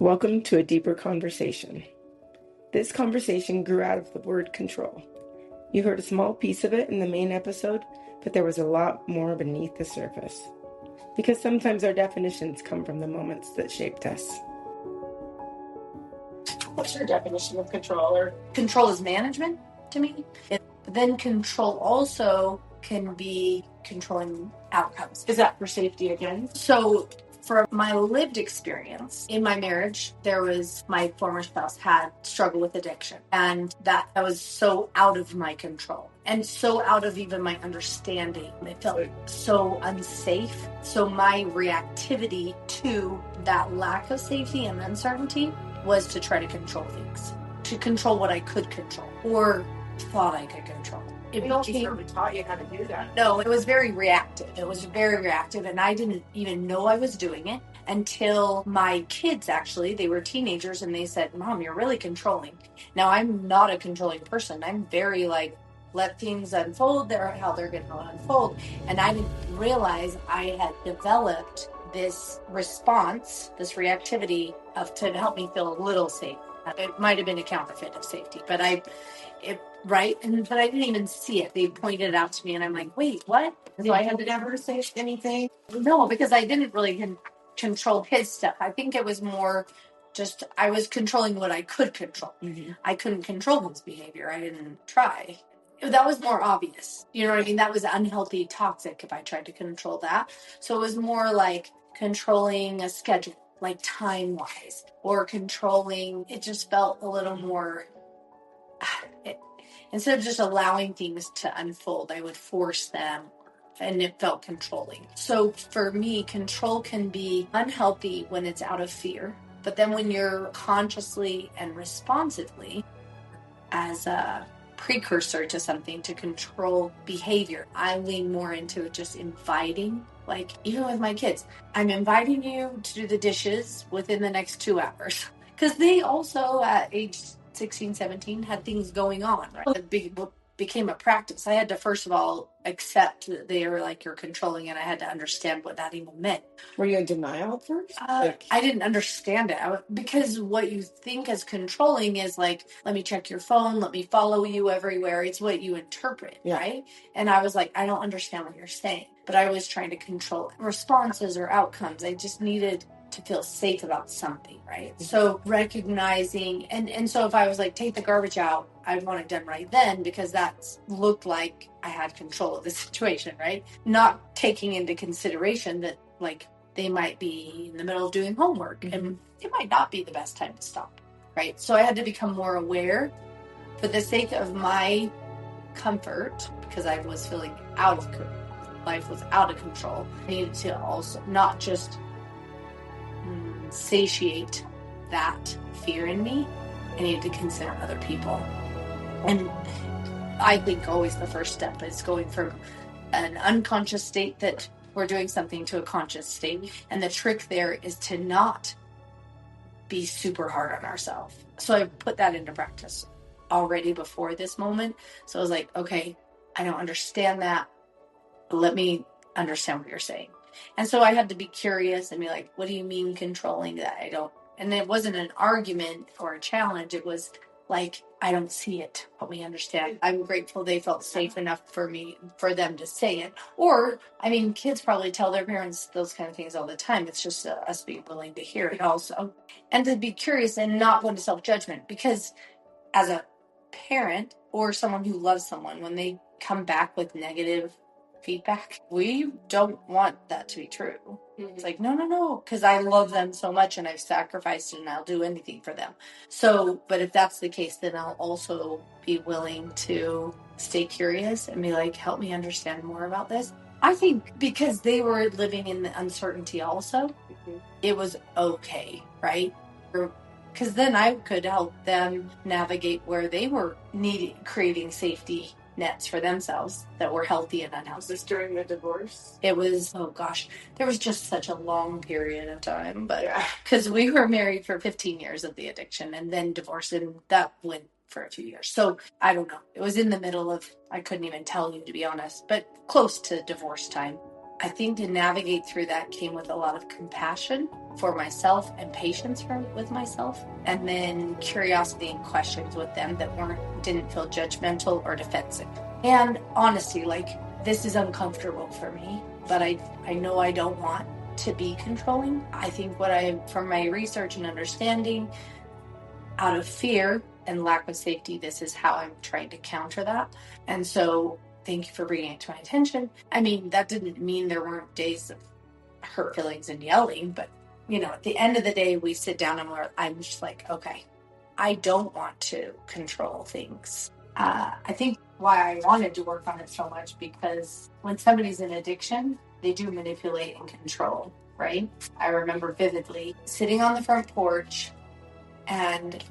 Welcome to a deeper conversation. This conversation grew out of the word control. You heard a small piece of it in the main episode, but there was a lot more beneath the surface. Because sometimes our definitions come from the moments that shaped us. What's your definition of control? Or control is management to me. But then control also can be controlling outcomes. Is that for safety again? So for my lived experience in my marriage, there was my former spouse had struggled with addiction, and that was so out of my control and so out of even my understanding. It felt so unsafe. So my reactivity to that lack of safety and uncertainty was to try to control things, to control what I could control or thought I could control. It became taught you how to do that. No, it was very reactive. It was very reactive, and I didn't even know I was doing it until my kids, actually, they were teenagers, and they said, "Mom, you're really controlling." Now, I'm not a controlling person. I'm very like, let things unfold how they're going to unfold. And I didn't realize I had developed this response, this reactivity to help me feel a little safe. It might have been a counterfeit of safety, but right? But I didn't even see it. They pointed it out to me, and I'm like, wait, what? So I had never say anything. No, because I didn't really control his stuff. I think it was more just I was controlling what I could control. Mm-hmm. I couldn't control his behavior. I didn't try. That was more obvious. You know what I mean? That was unhealthy, toxic if I tried to control that. So it was more like controlling a schedule, like time-wise, or controlling. It just felt a little more... Instead of just allowing things to unfold, I would force them, and it felt controlling. So for me, control can be unhealthy when it's out of fear. But then when you're consciously and responsively, as a precursor to something to control behavior, I lean more into just inviting, like even with my kids, I'm inviting you to do the dishes within the next 2 hours. Because they also, at age 16, 17, had things going on, right? It became a practice. I had to, first of all, accept that they were like, you're controlling, and I had to understand what that even meant. Were you in denial at first? I didn't understand it because what you think as controlling is like, let me check your phone, let me follow you everywhere. It's what you interpret, right? And I was like, I don't understand what you're saying, but I was trying to control responses or outcomes. I just needed to feel safe about something, right? Mm-hmm. So recognizing, and so if I was like, take the garbage out, I'd want it done right then because that looked like I had control of the situation, right? Not taking into consideration that like, they might be in the middle of doing homework, mm-hmm. and it might not be the best time to stop, right? So I had to become more aware for the sake of my comfort, because I was feeling life was out of control. I needed to also not just satiate that fear in me. I needed to consider other people. And I think always the first step is going from an unconscious state that we're doing something to a conscious state. And the trick there is to not be super hard on ourselves. So I put that into practice already before this moment. So I was like, okay, I don't understand that, but let me understand what you're saying. And so I had to be curious and be like, what do you mean controlling that? I don't, and it wasn't an argument or a challenge. It was like, I don't see it. Help me understand. I'm grateful they felt safe enough for them to say it. Or, I mean, kids probably tell their parents those kind of things all the time. It's just us being willing to hear it also. And to be curious and not go into self-judgment. Because as a parent or someone who loves someone, when they come back with negative feedback, we don't want that to be true. Mm-hmm. It's like, no, because I love them so much and I've sacrificed and I'll do anything for them. So, but if that's the case, then I'll also be willing to stay curious and be like, help me understand more about this. I think because they were living in the uncertainty also, mm-hmm. It was okay, right? Because then I could help them navigate where they were creating safety nets for themselves that were healthy and unhealthy. Was this during the divorce? It was, oh gosh, there was just such a long period of time, but because we were married for 15 years of the addiction and then divorced, and that went for a few years. So I don't know. It was in the middle of, I couldn't even tell you, to be honest, but close to divorce time. I think to navigate through that came with a lot of compassion for myself and patience with myself, and then curiosity and questions with them that didn't feel judgmental or defensive. And honesty, like, this is uncomfortable for me, but I know I don't want to be controlling. I think from my research and understanding, out of fear and lack of safety, this is how I'm trying to counter that. And so thank you for bringing it to my attention. I mean, that didn't mean there weren't days of hurt feelings and yelling, but at the end of the day, we sit down and I'm just like, okay, I don't want to control things. I think why I wanted to work on it so much, because when somebody's in addiction, they do manipulate and control, right? I remember vividly sitting on the front porch and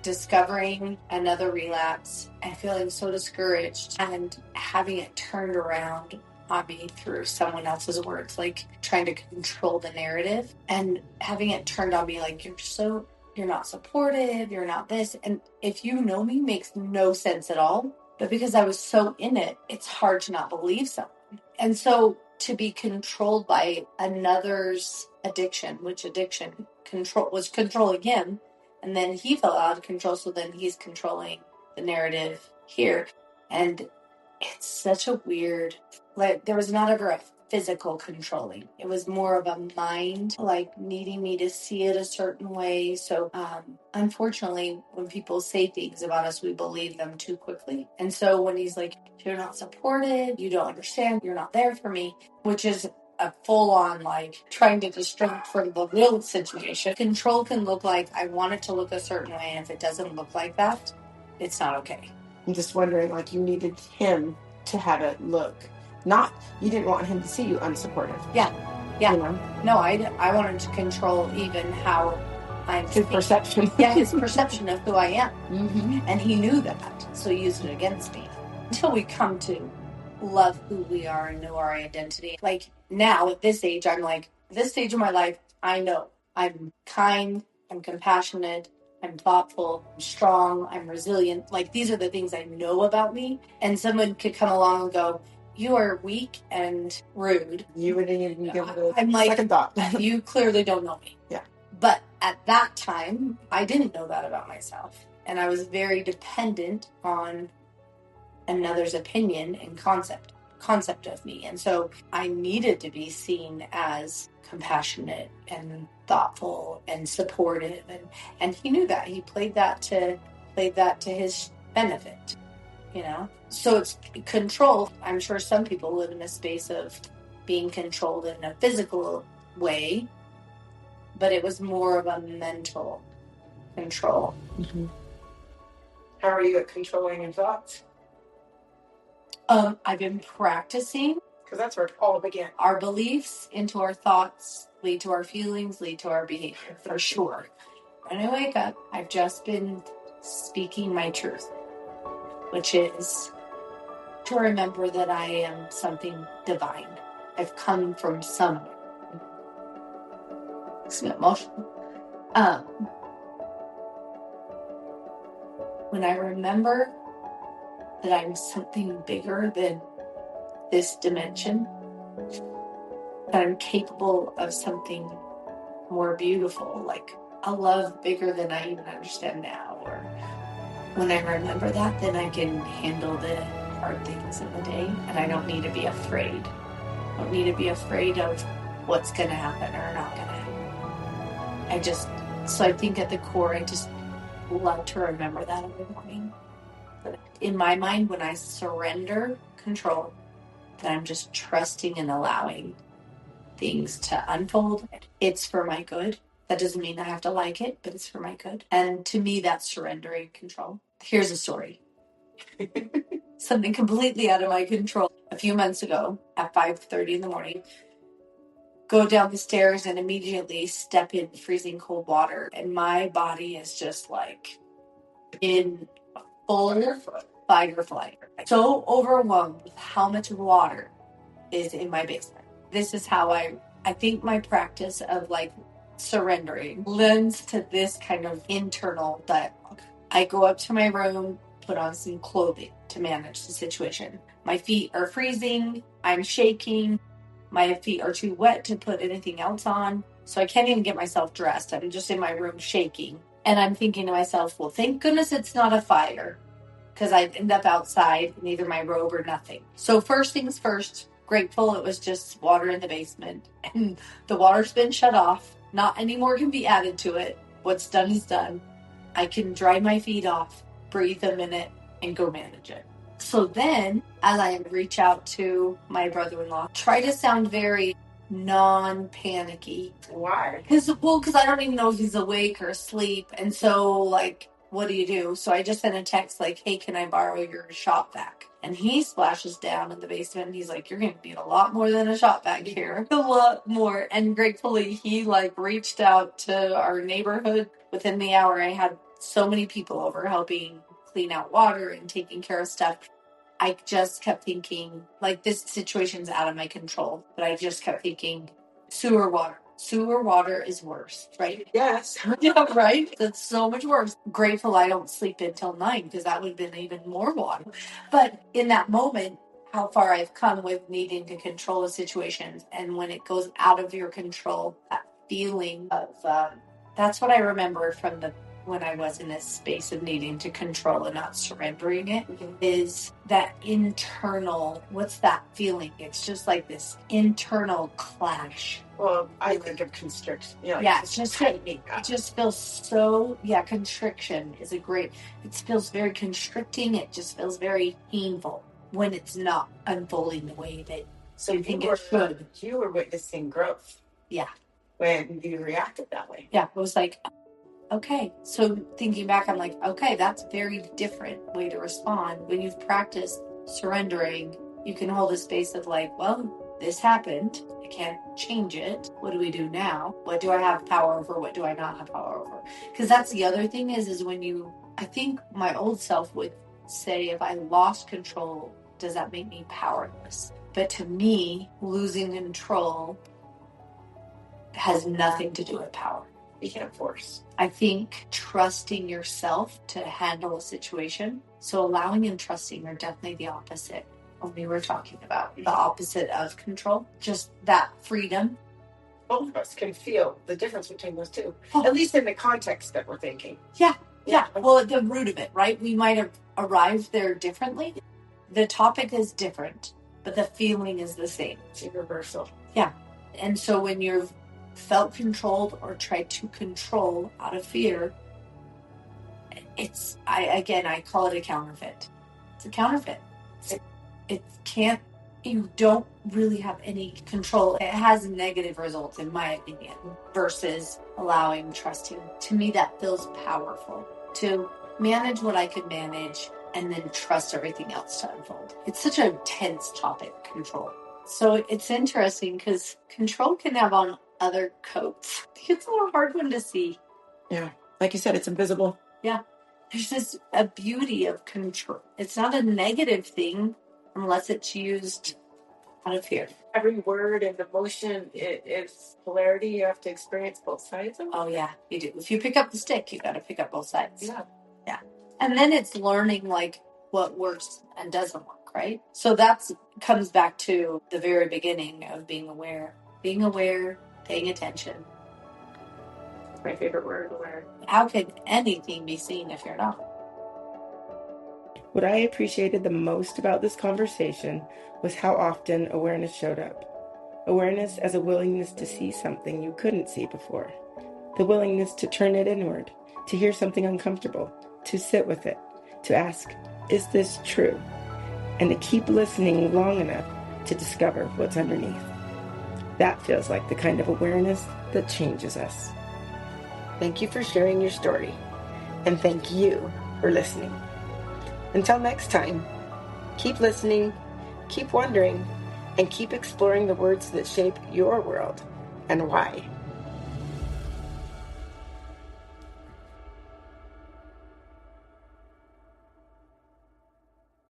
discovering another relapse and feeling so discouraged and having it turned around on me through someone else's words, like trying to control the narrative and having it turned on me like, you're not supportive, you're not this. And if you know me, makes no sense at all. But because I was so in it, it's hard to not believe someone. And so to be controlled by another's addiction, which addiction was controlling him, and then he fell out of control, so then he's controlling the narrative here. And it's such a weird, like, there was not ever a physical controlling. It was more of a mind, like, needing me to see it a certain way. So unfortunately, when people say things about us, we believe them too quickly. And so when he's like, you're not supportive, you don't understand, you're not there for me, which is a full-on, like, trying to distract from the real situation. Control can look like, I want it to look a certain way, and if it doesn't look like that, it's not okay. I'm just wondering, like, you needed him to have it look, you didn't want him to see you unsupportive. Yeah. No, I wanted to control even how I'm his perception. His perception of who I am. Mm-hmm. And he knew that, so he used it against me. Until we come to love who we are and know our identity. Like, now at this age, I'm like, this stage of my life, I know I'm kind, I'm compassionate, I'm thoughtful, I'm strong, I'm resilient. Like, these are the things I know about me. And someone could come along and go, you are weak and rude. You wouldn't even give it a second thought. You clearly don't know me. Yeah. But at that time, I didn't know that about myself. And I was very dependent on another's opinion and concept of me. And so I needed to be seen as compassionate and thoughtful and supportive. And he knew that. He played that to his benefit. So it's control. I'm sure some people live in a space of being controlled in a physical way, but it was more of a mental control. Mm-hmm. How are you at controlling your thoughts? I've been practicing. Because that's where it all began. Our beliefs into our thoughts lead to our feelings, lead to our behavior, for sure. When I wake up, I've just been speaking my truth, which is to remember that I am something divine. I've come from somewhere. It's emotional. When I remember that I'm something bigger than this dimension, that I'm capable of something more beautiful, like a love bigger than I even understand now, or when I remember that, then I can handle the hard things in the day, and I don't need to be afraid. I don't need to be afraid of what's going to happen or not going to happen. So I think at the core, I just love to remember that every morning. But in my mind, when I surrender control, that I'm just trusting and allowing things to unfold. It's for my good. That doesn't mean I have to like it, but it's for my good. And to me, that's surrendering control. Here's a story. Something completely out of my control. A few months ago, at 5:30 in the morning, go down the stairs and immediately step in freezing cold water. And my body is just like in full fight or flight. So overwhelmed with how much water is in my basement. This is how I think my practice of like surrendering lends to this kind of internal dialogue. I go up to my room, put on some clothing to manage the situation. My feet are freezing. I'm shaking. My feet are too wet to put anything else on. So I can't even get myself dressed. I'm just in my room shaking. And I'm thinking to myself, well, thank goodness it's not a fire, because I'd end up outside in either my robe or nothing. So first things first, grateful it was just water in the basement. And the water's been shut off. Not any more can be added to it. What's done is done. I can dry my feet off, breathe a minute, and go manage it. So then, as I reach out to my brother-in-law, try to sound very non-panicky. Why? Because I don't even know if he's awake or asleep. And so, like, what do you do? So I just sent a text like, hey, can I borrow your shop vac? And he splashes down in the basement and he's like, you're going to need a lot more than a shop vac here. A lot more. And gratefully, he like reached out to our neighborhood. Within the hour, I had so many people over helping clean out water and taking care of stuff. I just kept thinking, like, this situation's out of my control. But I just kept thinking, sewer water. Sewer water is worse, right? Yes. Yeah, right? That's so much worse. Grateful I don't sleep until 9, because that would have been even more water. But in that moment, how far I've come with needing to control a situation, and when it goes out of your control, that feeling of that's what I remember from when I was in this space of needing to control and not surrendering it, is that internal, what's that feeling? It's just like this internal clash. Well, I think of constriction. It's just tightening. It just feels so, constriction is it feels very constricting. It just feels very painful when it's not unfolding the way that you think it should. You were witnessing growth. Yeah. When you reacted that way. Yeah, it was like, okay. So thinking back, I'm like, okay, that's a very different way to respond. When you've practiced surrendering, you can hold a space of like, well, this happened. I can't change it. What do we do now? What do I have power over? What do I not have power over? Because that's the other thing is when I think my old self would say, if I lost control, does that make me powerless? But to me, losing control has nothing to do with power. You can't force. I think trusting yourself to handle a situation. So allowing and trusting are definitely the opposite of we were talking about. The opposite of control. Just that freedom. Both of us can feel the difference between those two. At least in the context that we're thinking. Yeah. Well, at the root of it, right? We might have arrived there differently. The topic is different, but the feeling is the same. It's universal. Yeah. And so when you're felt controlled or tried to control out of fear, I call it a counterfeit. It's a counterfeit. You don't really have any control. It has negative results, in my opinion, versus allowing, trusting. To me, that feels powerful. To manage what I could manage and then trust everything else to unfold. It's such a tense topic, control. So it's interesting because control can have on other coats. It's a hard one to see. Yeah. Like you said, it's invisible. Yeah. There's just a beauty of control. It's not a negative thing unless it's used out of fear. Every word and emotion, it is polarity. You have to experience both sides of it. Oh, yeah, you do. If you pick up the stick, you got to pick up both sides. Yeah. And then it's learning like what works and doesn't work, right? So that comes back to the very beginning of being aware. Being aware, paying attention. My favorite word, aware. How could anything be seen if you're not? What I appreciated the most about this conversation was how often awareness showed up. Awareness as a willingness to see something you couldn't see before. The willingness to turn it inward, to hear something uncomfortable, to sit with it, to ask, is this true? And to keep listening long enough to discover what's underneath. That feels like the kind of awareness that changes us. Thank you for sharing your story, and thank you for listening. Until next time, keep listening, keep wondering, and keep exploring the words that shape your world and why.